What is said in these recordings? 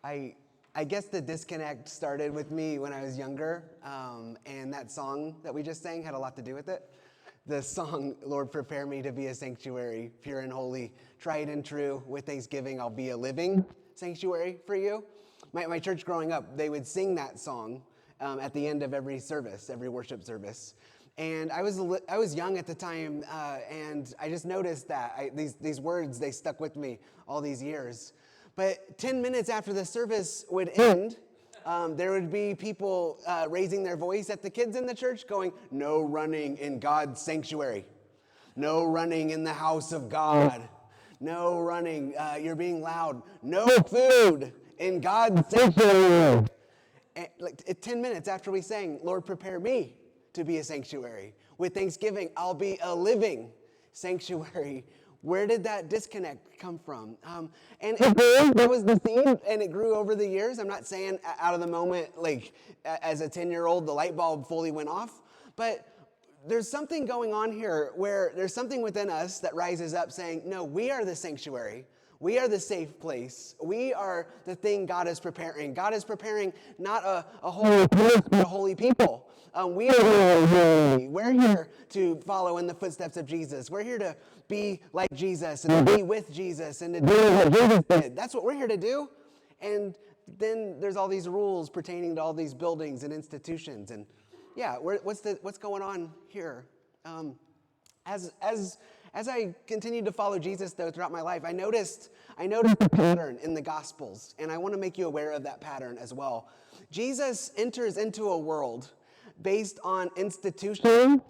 I guess the disconnect started with me when I was younger, and that song that we just sang had a lot to do with it. The song, Lord, prepare me to be a sanctuary, pure and holy, tried and true. With thanksgiving, I'll be a living sanctuary for you. My church growing up, they would sing that song at the end of every service, every worship service. And I was young at the time, and I just noticed that these words, they stuck with me all these years. But 10 minutes after the service would end, there would be people raising their voice at the kids in the church going, "No running in God's sanctuary. No running in the house of God. No running, you're being loud. No food in God's sanctuary." And 10 minutes after we sang, "Lord, prepare me to be a sanctuary. With thanksgiving, I'll be a living sanctuary." Where did that disconnect come from? And that was the theme, and it grew over the years. I'm not saying out of the moment, like as a 10-year-old, the light bulb fully went off. But there's something going on here where there's something within us that rises up saying, no, we are the sanctuary. We are the safe place. We are the thing God is preparing. God is preparing not a holy place, but a holy people. We're here to follow in the footsteps of Jesus. We're here to be like Jesus and to be with Jesus and to do what Jesus did. That's what we're here to do. And then there's all these rules pertaining to all these buildings and institutions. And yeah, what's going on here? As I continued to follow Jesus, though, throughout my life, I noticed a pattern in the Gospels, and I want to make you aware of that pattern as well. Jesus enters into a world based on institution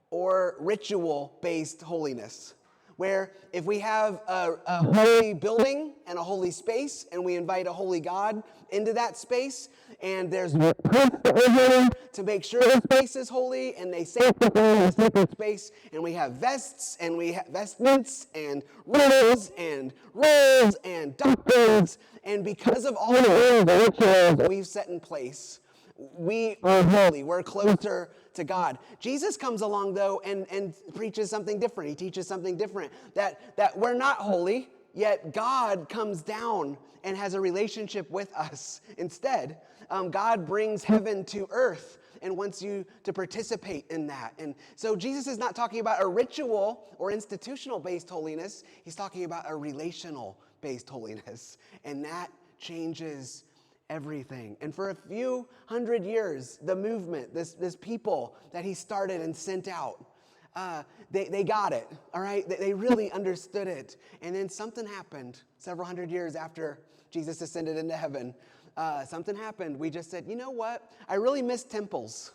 or ritual-based holiness, where if we have a holy building and a holy space, and we invite a holy God into that space, and there's to make sure the space is holy, and they sanctify the sacred space, and we have vests, and we have vestments, and rules, and roles, and doctrines, and because of all the rituals we've set in place, we are holy. We're closer to God. Jesus comes along, though, and preaches something different. He teaches something different, that we're not holy, yet God comes down and has a relationship with us instead. God brings heaven to earth and wants you to participate in that. And so Jesus is not talking about a ritual or institutional-based holiness. He's talking about a relational-based holiness. And that changes everything. And for a few hundred years, the movement, this people that he started and sent out, they got it, all right? They really understood it. And then something happened several hundred years after Jesus ascended into heaven. Something happened. We just said, you know what? I really miss temples,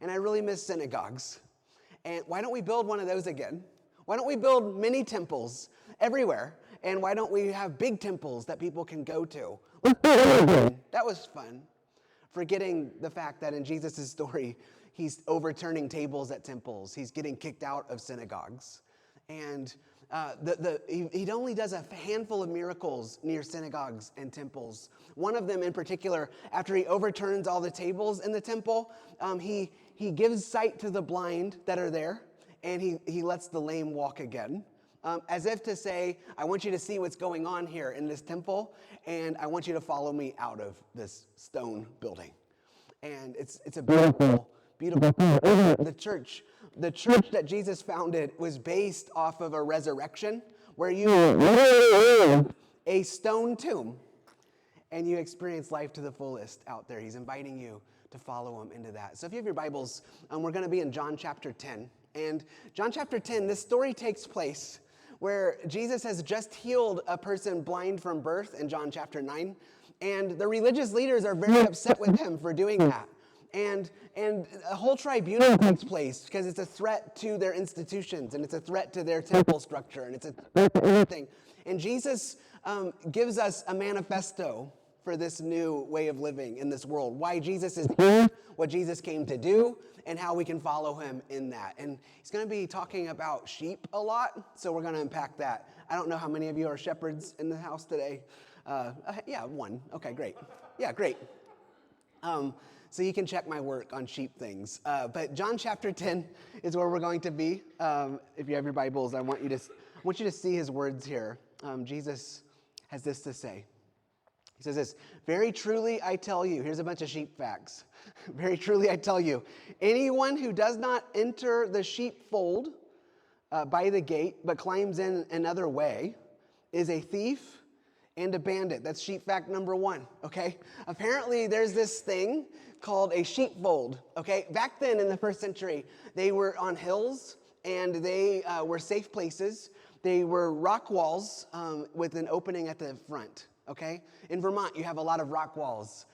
and I really miss synagogues. And why don't we build one of those again? Why don't we build mini temples everywhere? And why don't we have big temples that people can go to? That was fun. Forgetting the fact that in Jesus' story, he's overturning tables at temples. He's getting kicked out of synagogues. And he only does a handful of miracles near synagogues and temples. One of them in particular, after he overturns all the tables in the temple, he gives sight to the blind that are there, and he lets the lame walk again. As if to say, I want you to see what's going on here in this temple, and I want you to follow me out of this stone building. And it's a beautiful, beautiful thing. The church that Jesus founded was based off of a resurrection, where you live a stone tomb, and you experience life to the fullest out there. He's inviting you to follow him into that. So if you have your Bibles, we're going to be in John chapter 10. And John chapter 10, this story takes place where Jesus has just healed a person blind from birth in John chapter 9. And the religious leaders are very upset with him for doing that. And a whole tribunal takes place because it's a threat to their institutions, and it's a threat to their temple structure, and it's a threat to everything. And Jesus gives us a manifesto for this new way of living in this world, why Jesus is here, what Jesus came to do, and how we can follow him in that. And he's going to be talking about sheep a lot, so we're going to unpack that. I don't know how many of you are shepherds in the house today. Yeah, one. Okay, great. Yeah, great. So you can check my work on sheep things. But John chapter 10 is where we're going to be. If you have your Bibles, I want you to see his words here. Jesus has this to say. He says this, very truly I tell you, here's a bunch of sheep facts. Very truly I tell you, anyone who does not enter the sheepfold by the gate, but climbs in another way, is a thief and a bandit. That's sheep fact number 1, okay? Apparently there's this thing called a sheepfold, okay? Back then in the first century, they were on hills and they were safe places. They were rock walls with an opening at the front, okay? In Vermont, you have a lot of rock walls.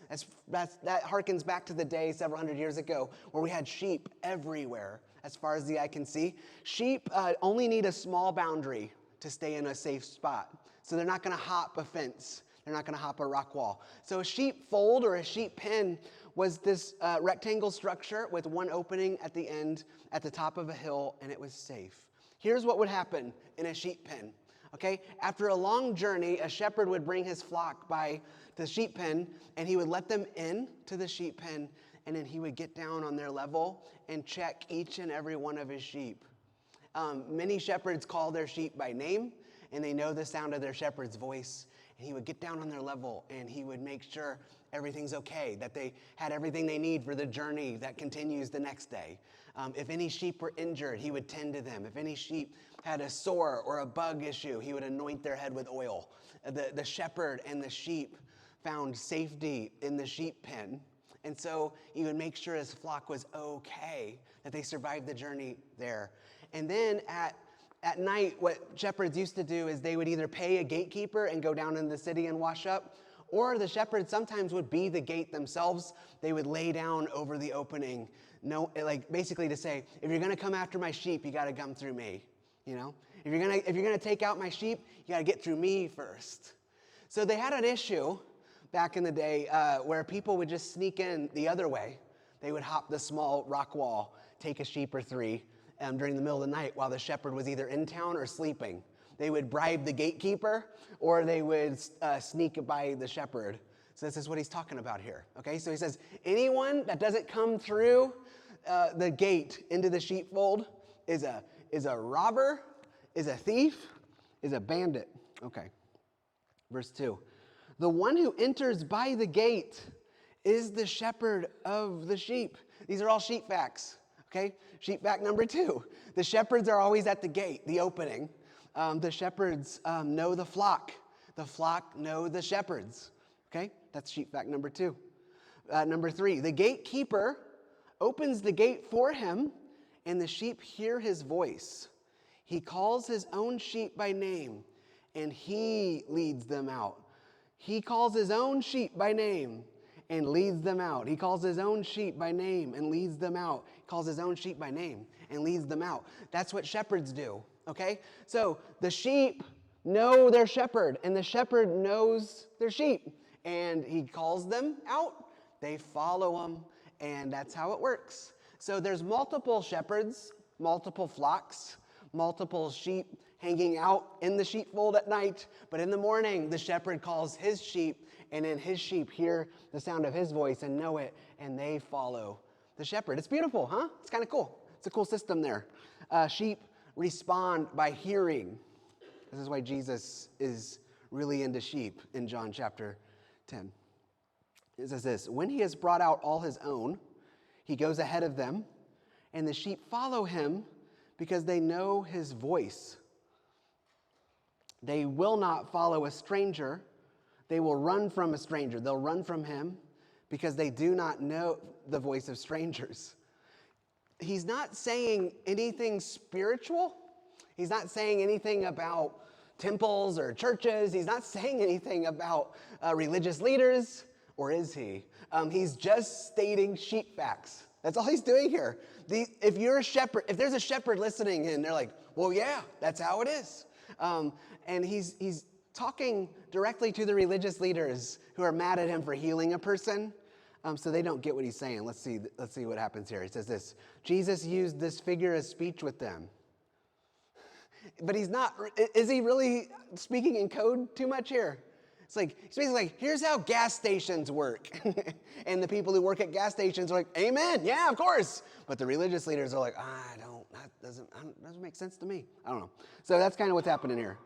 That harkens back to the day several hundred years ago where we had sheep everywhere as far as the eye can see. Sheep only need a small boundary to stay in a safe spot. So they're not going to hop a fence. They're not going to hop a rock wall. So a sheepfold or a sheep pen was this rectangle structure with one opening at the end at the top of a hill, and it was safe. Here's what would happen in a sheep pen. Okay, after a long journey, a shepherd would bring his flock by the sheep pen, and he would let them in to the sheep pen, and then he would get down on their level and check each and every one of his sheep. Many shepherds call their sheep by name, and they know the sound of their shepherd's voice. And he would get down on their level, and he would make sure everything's okay, that they had everything they need for the journey that continues the next day. If any sheep were injured, he would tend to them. If any sheep had a sore or a bug issue, he would anoint their head with oil. The shepherd and the sheep found safety in the sheep pen. And so he would make sure his flock was okay, that they survived the journey there. And then at night, what shepherds used to do is they would either pay a gatekeeper and go down in the city and wash up, or the shepherds sometimes would be the gate themselves. They would lay down over the opening, basically to say, if you're going to come after my sheep, you got to come through me. You know, if you're gonna take out my sheep, you got to get through me first. So they had an issue back in the day where people would just sneak in the other way. They would hop the small rock wall, take a sheep or 3 during the middle of the night while the shepherd was either in town or sleeping. They would bribe the gatekeeper, or they would sneak by the shepherd. So this is what he's talking about here. Okay, so he says, anyone that doesn't come through the gate into the sheepfold is a robber, is a thief, is a bandit. Okay, verse 2. The one who enters by the gate is the shepherd of the sheep. These are all sheep facts. Okay, sheep fact number 2. The shepherds are always at the gate, the opening. The shepherds know the flock. The flock know the shepherds. Okay, that's sheep fact number 2. Number 3, the gatekeeper opens the gate for him, and the sheep hear his voice. He calls his own sheep by name, and he leads them out. He calls his own sheep by name and leads them out. He calls his own sheep by name and leads them out. He calls his own sheep by name and leads them out. That's what shepherds do, okay? So the sheep know their shepherd, and the shepherd knows their sheep, and he calls them out. They follow him, and that's how it works. So there's multiple shepherds, multiple flocks, multiple sheep hanging out in the sheepfold at night, but in the morning, the shepherd calls his sheep, and then his sheep hear the sound of his voice and know it, and they follow the shepherd. It's beautiful, huh? It's kind of cool. It's a cool system there. Sheep respond by hearing. This is why Jesus is really into sheep in John chapter 10. It says this, when he has brought out all his own, he goes ahead of them, and the sheep follow him because they know his voice. They will not follow a stranger. They will run from a stranger. They'll run from him because they do not know the voice of strangers. He's not saying anything spiritual. He's not saying anything about temples or churches. He's not saying anything about religious leaders, or is he? He's just stating sheep facts. That's all he's doing here. If you're a shepherd, if there's a shepherd listening in, they're like, well, yeah, that's how it is. And he's talking directly to the religious leaders who are mad at him for healing a person. So they don't get what he's saying. Let's see what happens here. He says this, Jesus used this figure of speech with them. But he's not, is he really speaking in code too much here? It's like, he's basically like, here's how gas stations work. And the people who work at gas stations are like, amen, yeah, of course. But the religious leaders are like, that doesn't make sense to me. I don't know. So that's kind of what's happening here.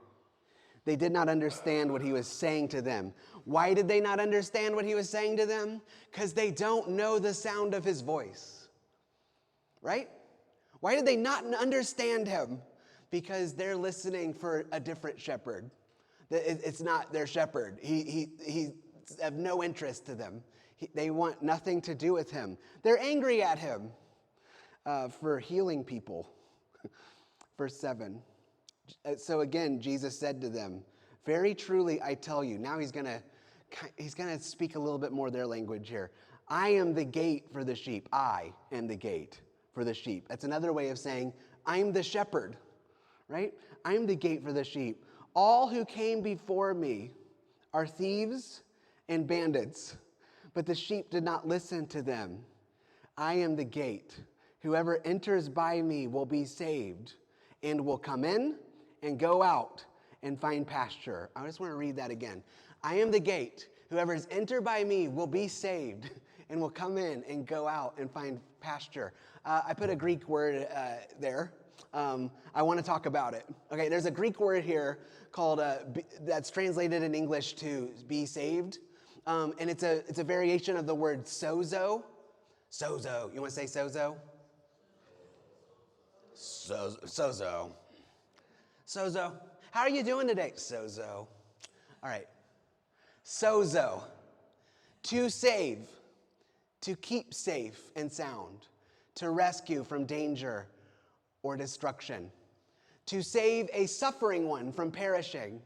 They did not understand what he was saying to them. Why did they not understand what he was saying to them? Because they don't know the sound of his voice. Right? Why did they not understand him? Because they're listening for a different shepherd. It's not their shepherd. He have no interest to them. They want nothing to do with him. They're angry at him for healing people. Verse 7. So again, Jesus said to them, "Very truly I tell you," now he's going to speak a little bit more their language here. "I am the gate for the sheep." I am the gate for the sheep. That's another way of saying, I'm the shepherd, right? I'm the gate for the sheep. "All who came before me are thieves and bandits, but the sheep did not listen to them. I am the gate. Whoever enters by me will be saved and will come in and go out and find pasture." I just want to read that again. "I am the gate. Whoever is entered by me will be saved and will come in and go out and find pasture." I put a Greek word there. I want to talk about it. Okay, there's a Greek word here called that's translated in English to be saved, and it's a variation of the word sozo. Sozo. You want to say sozo? Sozo. Sozo. How are you doing today? Sozo. All right. Sozo. To save. To keep safe and sound. To rescue from danger or destruction. To save a suffering one from perishing.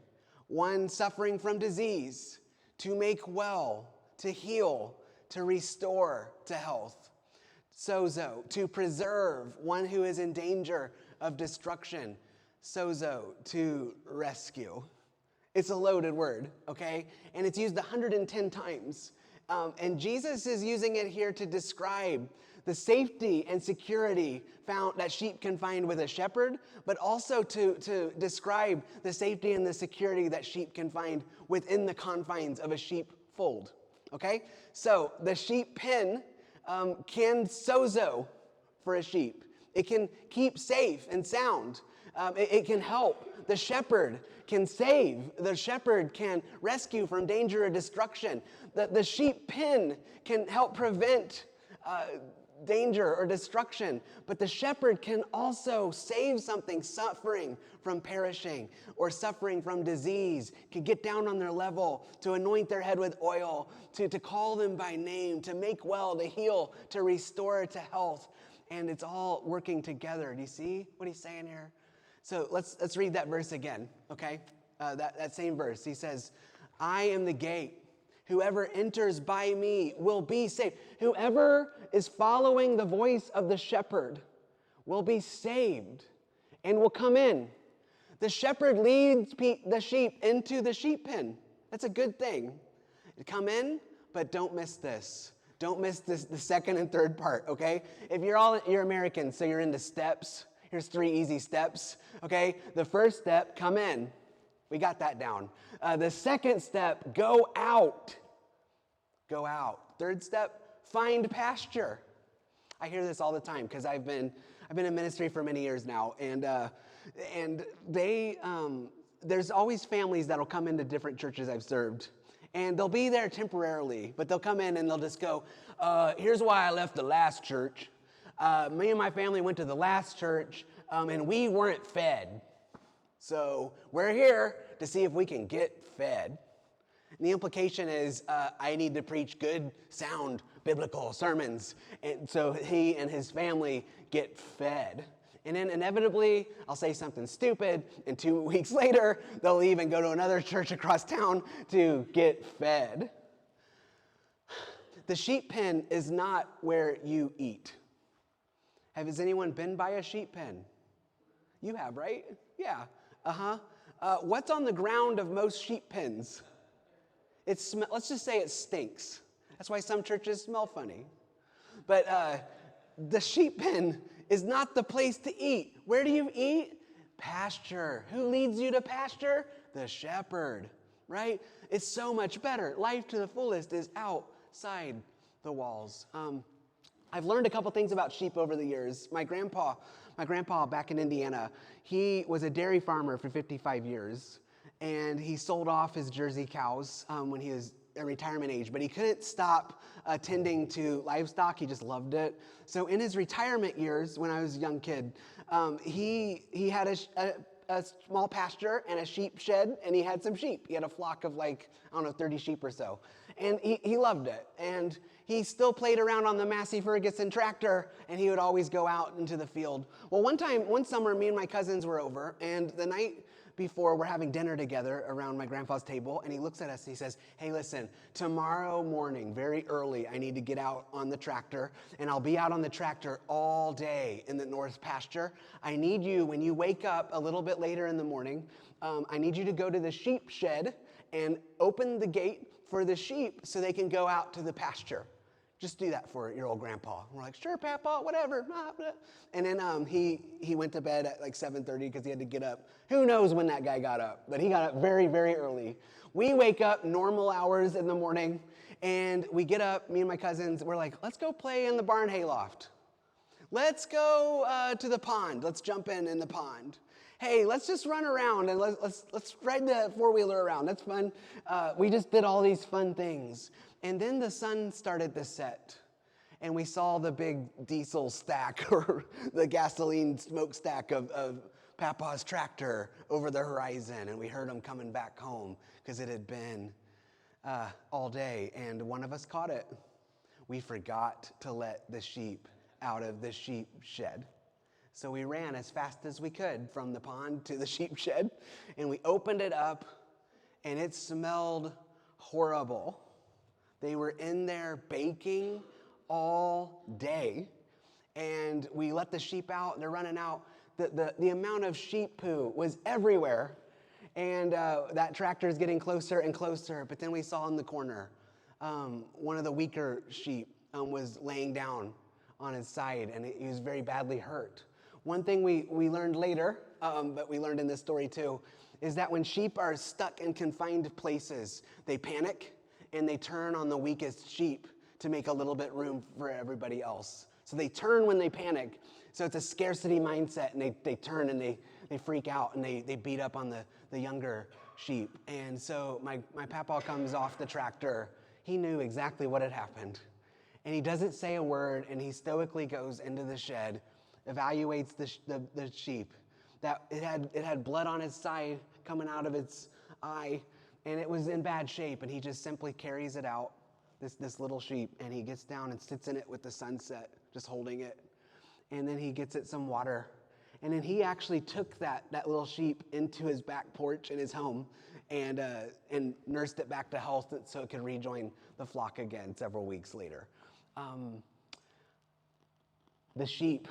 One suffering from disease. To make well. To heal. To restore to health. Sozo. To preserve one who is in danger of destruction. Sozo. To rescue. It's a loaded word, okay? And it's used 110 times. And Jesus is using it here to describe the safety and security found that sheep can find with a shepherd, but also to describe the safety and the security that sheep can find within the confines of a sheepfold, okay? So the sheep pen can sozo for a sheep. It can keep safe and sound. It can help. The shepherd can save. The shepherd can rescue from danger or destruction. The sheep pen can help prevent danger or destruction. But the shepherd can also save something suffering from perishing or suffering from disease, can get down on their level, to anoint their head with oil, to call them by name, to make well, to heal, to restore to health. And it's all working together. Do you see what he's saying here? So let's read that verse again, okay? That same verse. He says, "I am the gate. Whoever enters by me will be saved." Whoever is following the voice of the shepherd will be saved and will come in. The shepherd leads the sheep into the sheep pen. That's a good thing. Come in, but don't miss this. Don't miss this, the second and third part, okay? If you're American, so you're into steps. Here's 3 easy steps, okay? The first step, come in. We got that down. The second step, go out. Go out. Third step, find pasture. I hear this all the time because I've been in ministry for many years now, and there's always families that'll come into different churches I've served, and they'll be there temporarily, but they'll come in and they'll just go, "Here's why I left the last church. Me and my family went to the last church, and we weren't fed. So we're here to see if we can get fed." And the implication is, I need to preach good, sound, biblical sermons, and so he and his family get fed. And then inevitably, I'll say something stupid, and 2 weeks later, they'll leave and go to another church across town to get fed. The sheep pen is not where you eat. Has anyone been by a sheep pen? You have, right? Yeah. What's on the ground of most sheep pens? Let's just say it stinks. That's why some churches smell funny. But the sheep pen is not the place to eat. Where do you eat? Pasture. Who leads you to pasture? The shepherd, right? It's so much better. Life to the fullest is outside the walls. I've learned a couple things about sheep over the years. My grandpa back in Indiana, he was a dairy farmer for 55 years. and he sold off his Jersey cows when he was at retirement age, but he couldn't stop tending to livestock. He just loved it. So in his retirement years, when I was a young kid, he had a small pasture and a sheep shed, and he had some sheep. He had a flock of 30 sheep or so. And he loved it. And he still played around on the Massey Ferguson tractor, and he would always go out into the field. Well, one summer, me and my cousins were over, and the night before, we're having dinner together around my grandpa's table, and he looks at us and he says, "Hey, listen, tomorrow morning, very early, I need to get out on the tractor, and I'll be out on the tractor all day in the north pasture. I need you, when you wake up a little bit later in the morning, I need you to go to the sheep shed and open the gate for the sheep so they can go out to the pasture. Just do that for your old grandpa." And we're like, "Sure, Papa, whatever." And then he went to bed at 7:30 because he had to get up. Who knows when that guy got up, but he got up very, very early. We wake up normal hours in the morning, and we get up, me and my cousins, we're like, "Let's go play in the barn hayloft. Let's go to the pond. Let's jump in the pond. Hey, let's just run around and let's ride the four-wheeler around. That's fun." We just did all these fun things. And then the sun started to set, and we saw the big diesel stack or the gasoline smokestack of Papa's tractor over the horizon, and we heard him coming back home because it had been all day, and one of us caught it. We forgot to let the sheep out of the sheep shed. So we ran as fast as we could from the pond to the sheep shed, and we opened it up, and it smelled horrible. They were in there baking all day, and we let the sheep out, and they're running out. The amount of sheep poo was everywhere, and that tractor is getting closer and closer, but then we saw in the corner, one of the weaker sheep was laying down on his side, and he was very badly hurt. One thing we learned later, but we learned in this story too, is that when sheep are stuck in confined places, they panic, and they turn on the weakest sheep to make a little bit room for everybody else. So they turn when they panic. So it's a scarcity mindset, and they turn and they freak out, and they beat up on the younger sheep. And so my papa comes off the tractor. He knew exactly what had happened. And he doesn't say a word, and he stoically goes into the shed, evaluates the sheep. That it had blood on its side coming out of its eye, and it was in bad shape, and he just simply carries it out, this little sheep, and he gets down and sits in it with the sunset, just holding it. And then he gets it some water. And then he actually took that little sheep into his back porch in his home and nursed it back to health so it could rejoin the flock again several weeks later. The sheep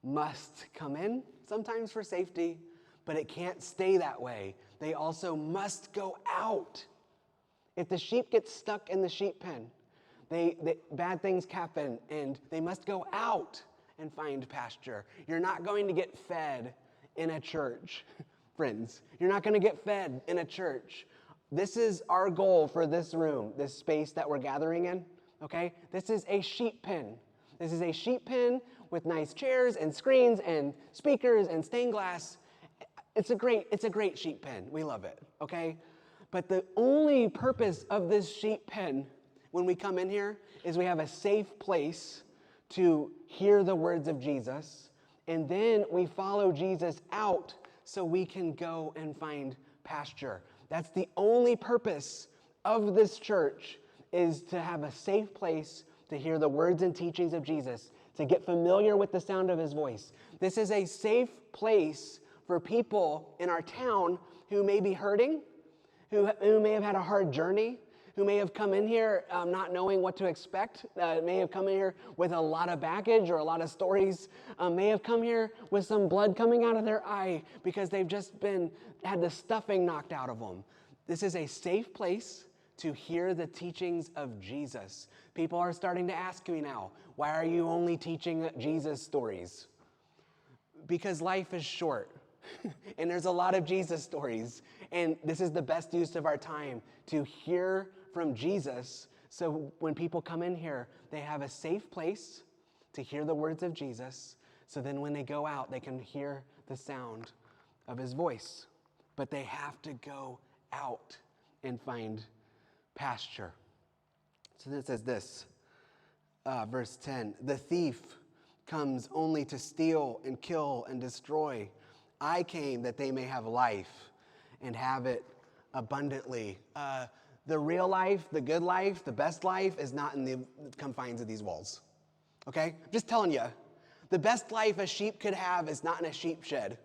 must come in sometimes for safety, but it can't stay that way. They also must go out. If the sheep get stuck in the sheep pen, bad things happen, and they must go out and find pasture. You're not going to get fed in a church, friends. You're not going to get fed in a church. This is our goal for this room, this space that we're gathering in, okay? This is a sheep pen. This is a sheep pen with nice chairs and screens and speakers and stained glass. It's a great sheep pen. We love it, okay? But the only purpose of this sheep pen when we come in here is we have a safe place to hear the words of Jesus, and then we follow Jesus out so we can go and find pasture. That's the only purpose of this church, is to have a safe place to hear the words and teachings of Jesus, to get familiar with the sound of his voice. This is a safe place for people in our town who may be hurting, who may have had a hard journey, who may have come in here not knowing what to expect, may have come in here with a lot of baggage or a lot of stories, may have come here with some blood coming out of their eye because they've just had the stuffing knocked out of them. This is a safe place to hear the teachings of Jesus. People are starting to ask me now, why are you only teaching Jesus stories? Because life is short. And there's a lot of Jesus stories. And this is the best use of our time, to hear from Jesus. So when people come in here, they have a safe place to hear the words of Jesus. So then when they go out, they can hear the sound of his voice. but they have to go out and find pasture. So then it says this, verse 10, the thief comes only to steal and kill and destroy. I came that they may have life and have it abundantly. The real life, the good life, the best life is not in the confines of these walls. Okay? Just telling you. The best life a sheep could have is not in a sheep shed.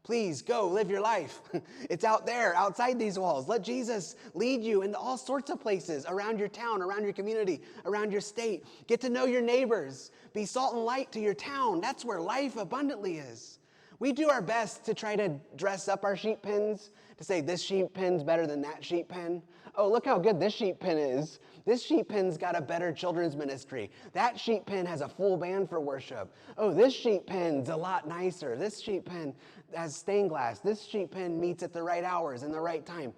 Please go live your life. It's out there, outside these walls. Let Jesus lead you into all sorts of places around your town, around your community, around your state. Get to know your neighbors. Be salt and light to your town. That's where life abundantly is. We do our best to try to dress up our sheep pens, to say this sheep pen's better than that sheep pen. Oh, look how good this sheep pen is. This sheep pen's got a better children's ministry. That sheep pen has a full band for worship. Oh, this sheep pen's a lot nicer. This sheep pen has stained glass. This sheep pen meets at the right hours and the right time.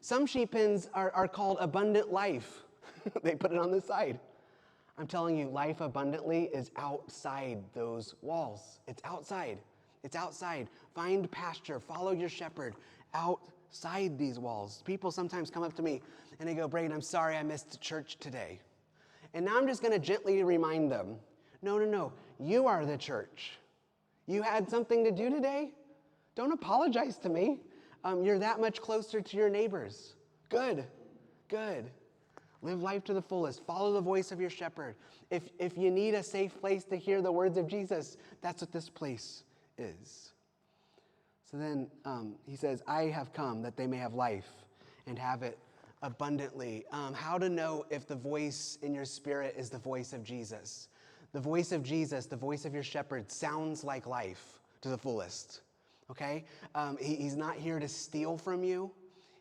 Some sheep pens are called Abundant Life. They put it on the side. I'm telling you, life abundantly is outside those walls. It's outside. It's outside. Find pasture. Follow your shepherd outside these walls. People sometimes come up to me and they go, Braden, I'm sorry I missed church today. And now I'm just going to gently remind them, no. You are the church. You had something to do today? Don't apologize to me. You're that much closer to your neighbors. Good. Live life to the fullest. Follow the voice of your shepherd. If you need a safe place to hear the words of Jesus, that's what this place is. So then he says, I have come that they may have life and have it abundantly. How to know if the voice in your spirit is the voice of Jesus. The voice of Jesus, the voice of your shepherd, sounds like life to the fullest. Okay? He's not here to steal from you.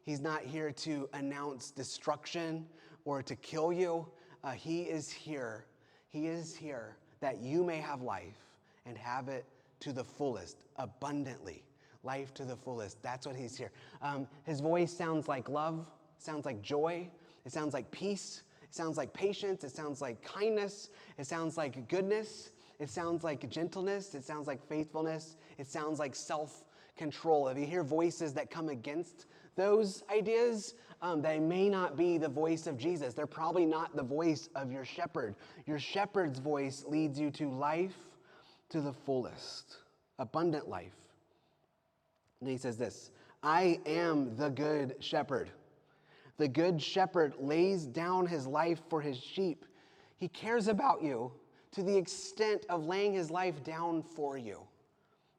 He's not here to announce destruction or to kill you. He is here. He is here that you may have life and have it to the fullest, abundantly. Life to the fullest. That's what he's here. His voice sounds like love, sounds like joy, it sounds like peace, it sounds like patience, it sounds like kindness, it sounds like goodness, it sounds like gentleness, it sounds like faithfulness, it sounds like self-control. If you hear voices that come against those ideas, they may not be the voice of Jesus. They're probably not the voice of your shepherd. Your shepherd's voice leads you to life to the fullest, abundant life. And he says this, I am the good shepherd. The good shepherd lays down his life for his sheep. He cares about you to the extent of laying his life down for you.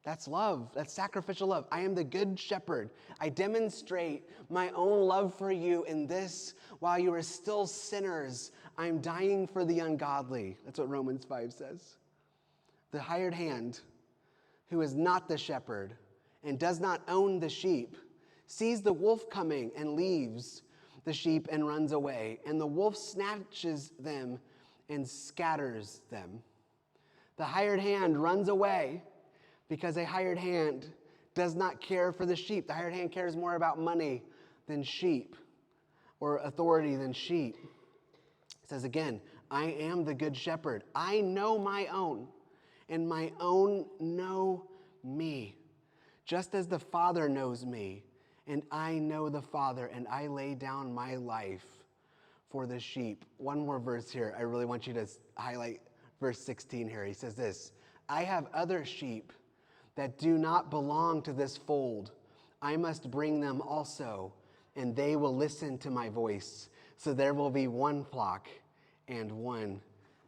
That's love. That's sacrificial love. I am the good shepherd. I demonstrate my own love for you in this. While you are still sinners, I'm dying for the ungodly. That's what Romans 5 says. The hired hand, who is not the shepherd and does not own the sheep, sees the wolf coming and leaves the sheep and runs away. And the wolf snatches them and scatters them. The hired hand runs away because a hired hand does not care for the sheep. The hired hand cares more about money than sheep, or authority than sheep. It says again, I am the good shepherd. I know my own, and my own know me. Just as the Father knows me, and I know the Father, and I lay down my life for the sheep. One more verse here. I really want you to highlight verse 16 here. He says this, I have other sheep that do not belong to this fold. I must bring them also, and they will listen to my voice. So there will be one flock and one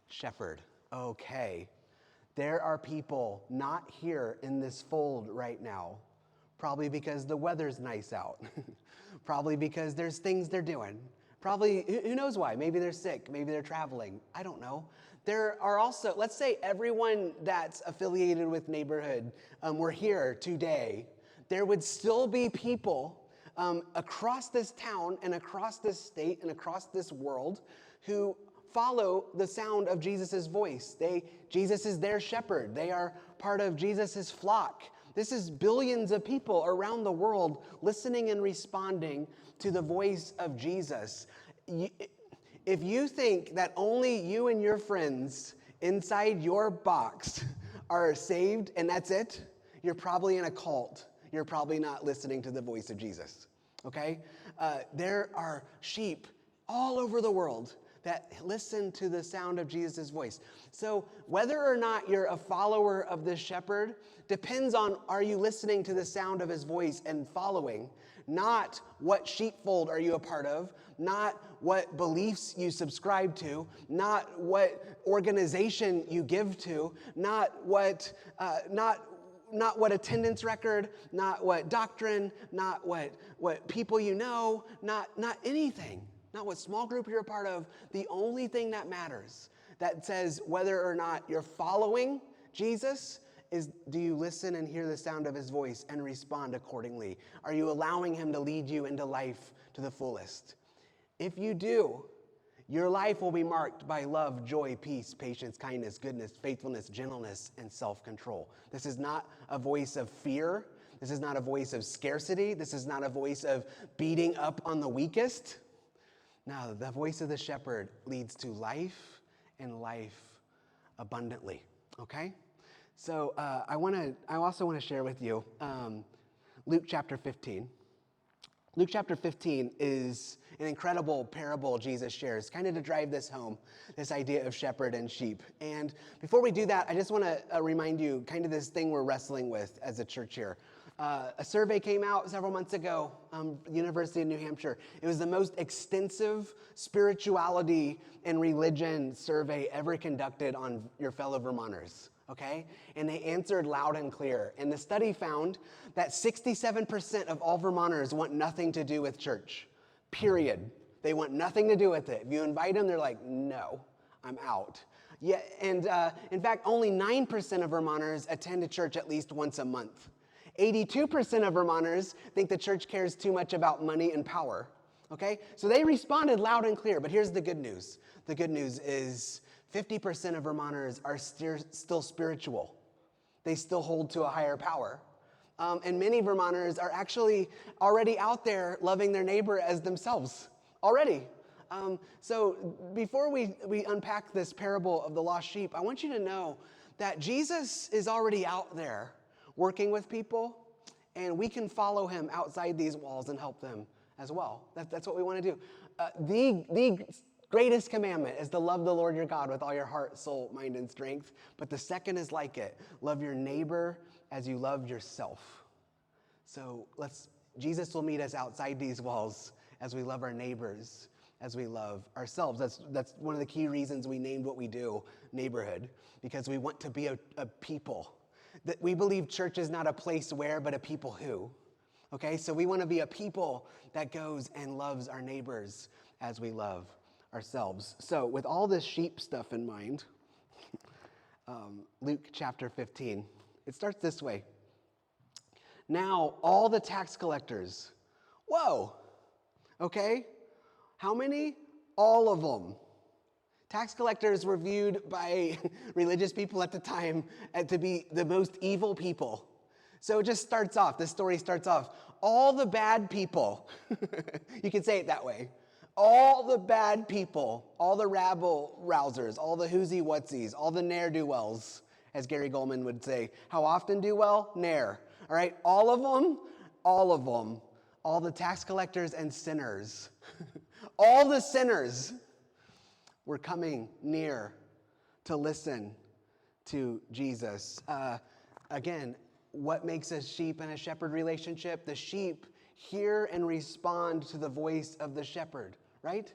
shepherd. Okay, there are people not here in this fold right now, probably because the weather's nice out, probably because there's things they're doing, probably, who knows why? Maybe they're sick, maybe they're traveling, I don't know. There are also, let's say everyone that's affiliated with Neighborhood were here today. There would still be people across this town and across this state and across this world who follow the sound of Jesus' voice. Jesus is their shepherd. They are part of Jesus' flock. This is billions of people around the world listening and responding to the voice of Jesus. If you think that only you and your friends inside your box are saved and that's it, you're probably in a cult. you're probably not listening to the voice of Jesus, okay? There are sheep all over the world that listen to the sound of Jesus' voice. So whether or not you're a follower of this shepherd depends on, are you listening to the sound of his voice and following? Not what sheepfold are you a part of, not what beliefs you subscribe to, not what organization you give to, not what attendance record, not what doctrine, not what people you know, not anything. Not what small group you're a part of. The only thing that matters, that says whether or not you're following Jesus, is do you listen and hear the sound of his voice and respond accordingly? Are you allowing him to lead you into life to the fullest? If you do, your life will be marked by love, joy, peace, patience, kindness, goodness, faithfulness, gentleness, and self-control. This is not a voice of fear. This is not a voice of scarcity. This is not a voice of beating up on the weakest. No, the voice of the shepherd leads to life and life abundantly, okay? So I also want to share with you Luke chapter 15. Luke chapter 15 is an incredible parable Jesus shares, kind of to drive this home, this idea of shepherd and sheep. And before we do that, I just want to remind you kind of this thing we're wrestling with as a church here. A survey came out several months ago, University of New Hampshire. It was the most extensive spirituality and religion survey ever conducted on your fellow Vermonters, okay? And they answered loud and clear. And the study found that 67% of all Vermonters want nothing to do with church, period. They want nothing to do with it. If you invite them, they're like, no, I'm out. Yeah, and in fact, only 9% of Vermonters attend a church at least once a month. 82% of Vermonters think the church cares too much about money and power, okay? So they responded loud and clear, but here's the good news. The good news is 50% of Vermonters are still spiritual. They still hold to a higher power. And many Vermonters are actually already out there loving their neighbor as themselves, already. So before we unpack this parable of the lost sheep, I want you to know that Jesus is already out there working with people, and we can follow him outside these walls and help them as well. That's what we want to do. The greatest commandment is to love the Lord your God with all your heart, soul, mind, and strength. But the second is like it. Love your neighbor as you love yourself. So Jesus will meet us outside these walls as we love our neighbors, as we love ourselves. That's one of the key reasons we named what we do Neighborhood, because we want to be a people. That we believe church is not a place where, but a people who. Okay, so we want to be a people that goes and loves our neighbors as we love ourselves. So with all this sheep stuff in mind, Luke chapter 15, it starts this way. Now all the tax collectors, whoa, okay, how many? All of them. Tax collectors were viewed by religious people at the time to be the most evil people. So it just starts off, this story starts off, all the bad people, you can say it that way, all the bad people, all the rabble-rousers, all the whoosy-whatsies, all the ne'er-do-wells, as Gary Goldman would say. How often do well? Ne'er. All right, all of them, all the tax collectors and sinners, all the sinners were coming near to listen to Jesus. Again, what makes a sheep and a shepherd relationship? The sheep hear and respond to the voice of the shepherd, right?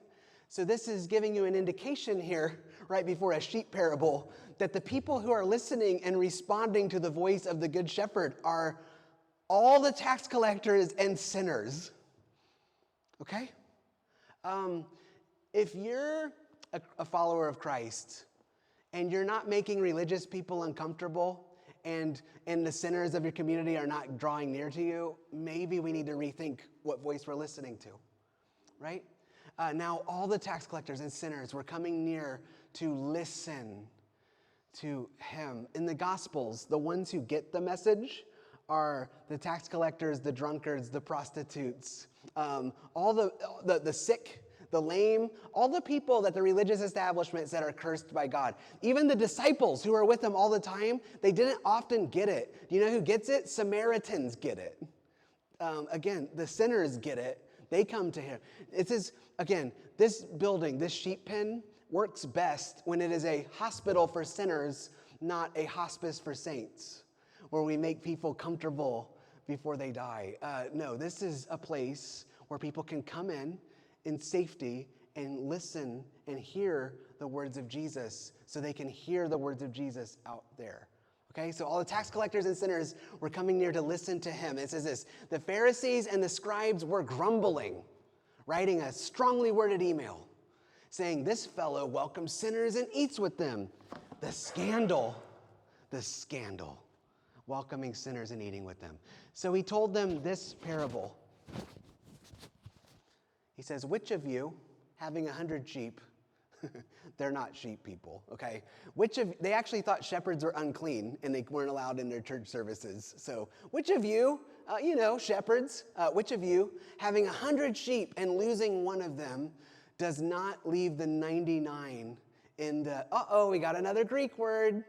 So this is giving you an indication here, right before a sheep parable, that the people who are listening and responding to the voice of the good shepherd are all the tax collectors and sinners, okay? If you're a follower of Christ and you're not making religious people uncomfortable and the sinners of your community are not drawing near to you, maybe we need to rethink what voice we're listening to, right? Now all the tax collectors and sinners were coming near to listen to him. In the Gospels, the ones who get the message are the tax collectors, the drunkards, the prostitutes, all the sick, the lame, all the people that the religious establishment said are cursed by God. Even the disciples who were with him all the time, they didn't often get it. Do you know who gets it? Samaritans get it. Again, the sinners get it. They come to him. It says, again, this building, this sheep pen, works best when it is a hospital for sinners, not a hospice for saints, where we make people comfortable before they die. No, this is a place where people can come in safety and listen and hear the words of Jesus, so they can hear the words of Jesus out there. Okay, so all the tax collectors and sinners were coming near to listen to him. It says this: the Pharisees and the scribes were grumbling, writing a strongly worded email saying, "This fellow welcomes sinners and eats with them." The scandal, welcoming sinners and eating with them. So he told them this parable. He says, which of you, having 100 sheep, they're not sheep people, okay? They actually thought shepherds were unclean and they weren't allowed in their church services. So which of you, shepherds, which of you, having 100 sheep and losing one of them, does not leave the 99 in the, we got another Greek word,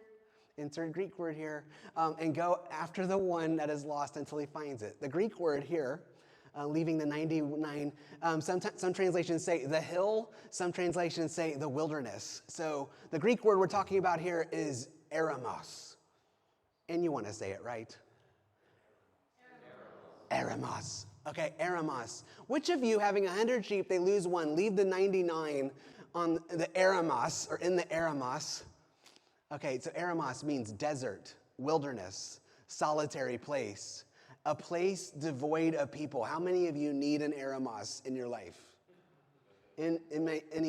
insert Greek word here, and go after the one that is lost until he finds it. The Greek word here, leaving the 99. Some translations say the hill. Some translations say the wilderness. So the Greek word we're talking about here is eremos. And you want to say it right. Eremos. Okay, eremos. Which of you, having 100 sheep, they lose one, leave the 99 on the eremos, or in the eremos? Okay, so eremos means desert, wilderness, solitary place. A place devoid of people. How many of you need an eremos in your life? Any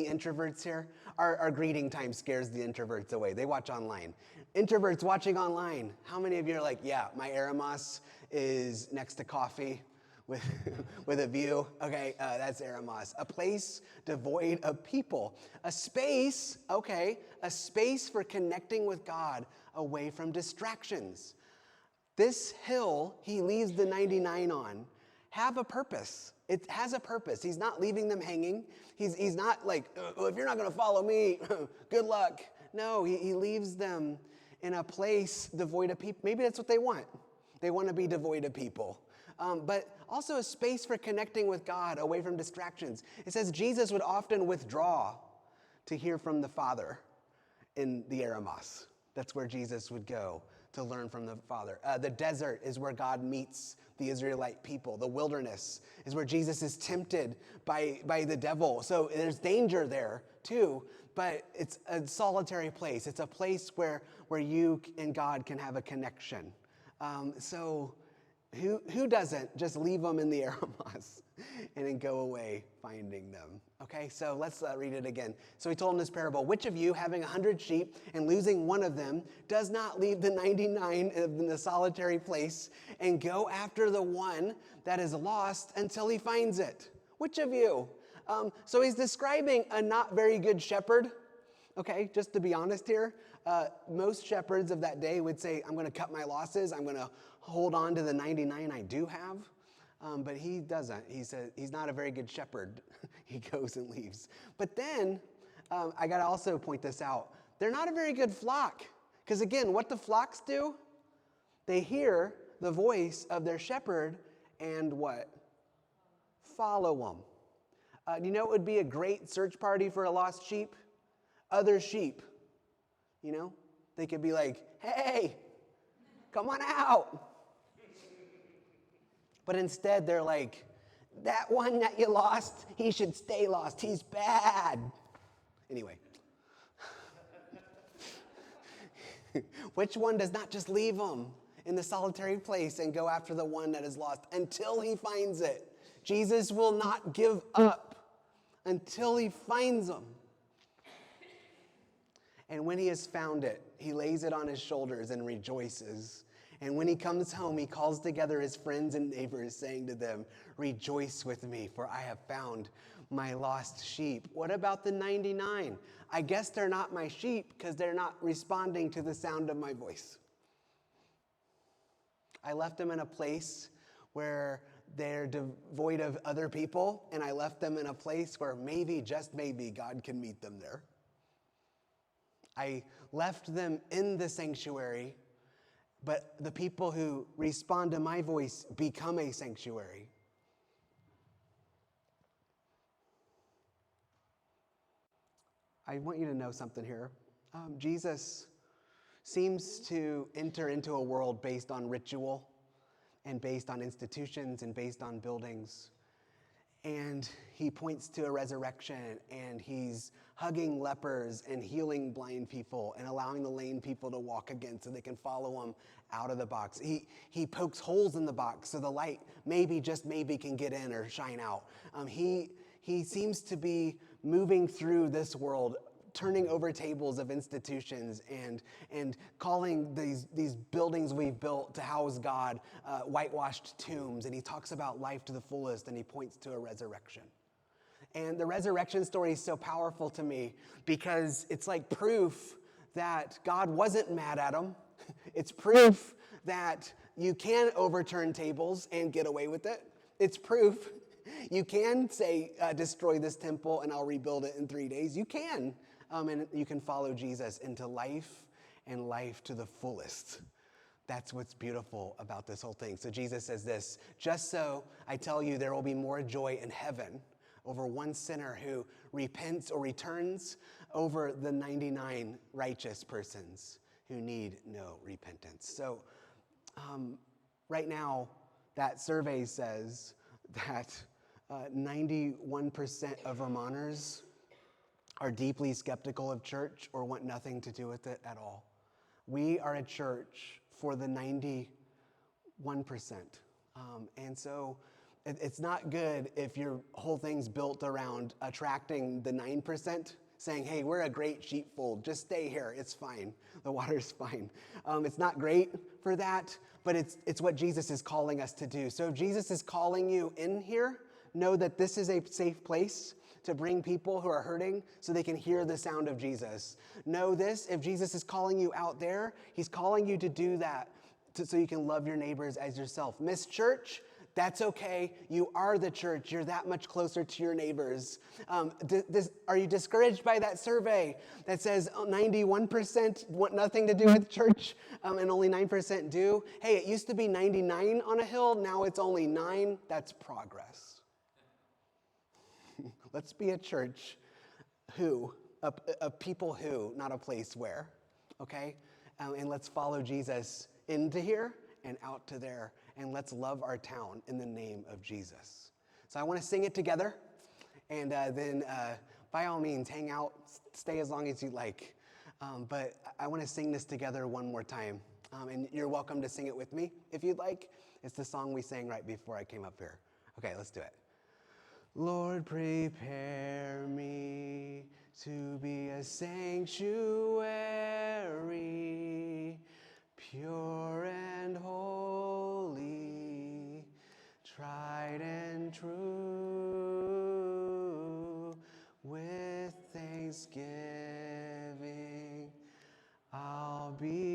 introverts here? Our greeting time scares the introverts away. They watch online. Introverts watching online. How many of you are like, yeah, my eremos is next to coffee with a view? Okay, that's eremos. A place devoid of people. A space for connecting with God away from distractions. This hill he leaves the 99 on have a purpose. It has a purpose. He's not leaving them hanging. He's not like, if you're not going to follow me, good luck. No, he leaves them in a place devoid of people. Maybe that's what they want. They want to be devoid of people. But also a space for connecting with God away from distractions. It says Jesus would often withdraw to hear from the Father in the eremos. That's where Jesus would go to learn from the Father. The desert is where God meets the Israelite people. The wilderness is where Jesus is tempted by the devil. So there's danger there too, but it's a solitary place. It's a place where you and God can have a connection. So who doesn't just leave them in the eremos and then go away finding them? Okay, so let's read it again. So he told him this parable. Which of you, having 100 sheep and losing one of them, does not leave the 99 in the solitary place and go after the one that is lost until he finds it? Which of you? So he's describing a not very good shepherd. Okay, just to be honest here, most shepherds of that day would say, I'm going to cut my losses. I'm going to hold on to the 99 I do have. But he doesn't. He says he's not a very good shepherd. He goes and leaves. But then, I got to also point this out. They're not a very good flock. Because again, what the flocks do? They hear the voice of their shepherd and what? Follow them. You know what would be a great search party for a lost sheep? Other sheep. You know? They could be like, hey, come on out. But instead, they're like, that one that you lost, he should stay lost. He's bad. Anyway. Which one does not just leave him in the solitary place and go after the one that is lost until he finds it? Jesus will not give up until he finds them. And when he has found it, he lays it on his shoulders and rejoices. And when he comes home, he calls together his friends and neighbors, saying to them, rejoice with me, for I have found my lost sheep. What about the 99? I guess they're not my sheep because they're not responding to the sound of my voice. I left them in a place where they're devoid of other people, and I left them in a place where maybe, just maybe, God can meet them there. I left them in the sanctuary, but the people who respond to my voice become a sanctuary. I want you to know something here. Jesus seems to enter into a world based on ritual and based on institutions and based on buildings. And he points to a resurrection, and he's hugging lepers and healing blind people and allowing the lame people to walk again so they can follow him out of the box. He pokes holes in the box so the light maybe, just maybe, can get in or shine out. He seems to be moving through this world, turning over tables of institutions and calling these buildings we've built to house God whitewashed tombs. And he talks about life to the fullest, and he points to a resurrection. And the resurrection story is so powerful to me because it's like proof that God wasn't mad at him. It's proof that you can overturn tables and get away with it. It's proof you can say, destroy this temple and I'll rebuild it in 3 days. You can. And you can follow Jesus into life and life to the fullest. That's what's beautiful about this whole thing. So Jesus says this, just so I tell you there will be more joy in heaven over one sinner who repents or returns over the 99 righteous persons who need no repentance. So right now, that survey says that 91% of Vermonters are deeply skeptical of church or want nothing to do with it at all. We are a church for the 91%. And so it's not good if your whole thing's built around attracting the 9%, saying, hey, we're a great sheepfold, just stay here, it's fine, the water's fine. It's not great for that, but it's what Jesus is calling us to do. So if Jesus is calling you in here, know that this is a safe place to bring people who are hurting so they can hear the sound of Jesus. Know this, if Jesus is calling you out there, he's calling you to do that so you can love your neighbors as yourself. Miss church? That's okay. You are the church. You're that much closer to your neighbors. Are you discouraged by that survey that says 91% want nothing to do with church and only 9% do? Hey, it used to be 99 on a hill. Now it's only 9. That's progress. Let's be a church a people who, not a place where, okay? And let's follow Jesus into here and out to there, and let's love our town in the name of Jesus. So I want to sing it together, and then by all means, hang out, stay as long as you like. But I want to sing this together one more time, and you're welcome to sing it with me if you'd like. It's the song we sang right before I came up here. Okay, let's do it. Lord, prepare me to be a sanctuary, pure and holy, tried and true. With thanksgiving, I'll be